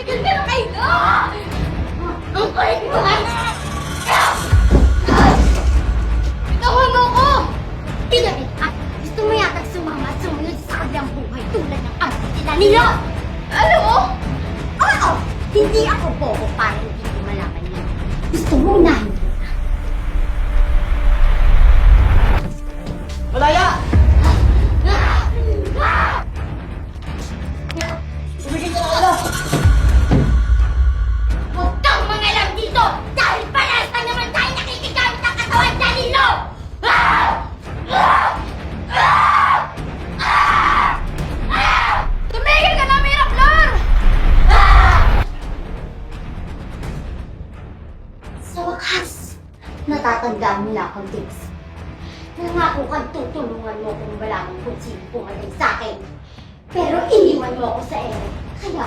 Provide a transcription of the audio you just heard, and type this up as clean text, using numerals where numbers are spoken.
Tumigil ka na kayo! Ang kulit mo nga! Bitawan mo ko! Pinabit ka! Gusto mo yata sumama at sumunod sa kabilang buhay tulad ng anak nila niyo! Alam mo? Oo! Hindi ako bobo para hindi ko malaman yun. Gusto mo unahin kita. Malaya! Tumigil ka na ulo! Huwag kang mangalam dito! Dahil parehas na naman tayo nakikigamit ng katawan, Danilo! Tumigil ka na, Miraflor! Sa wakas, natatandaan mo na akong tips. Nangako kang tutulungan mo kung malaman kung sino pumatay sa akin. Pero iniwan mo ako sa ere. Kaya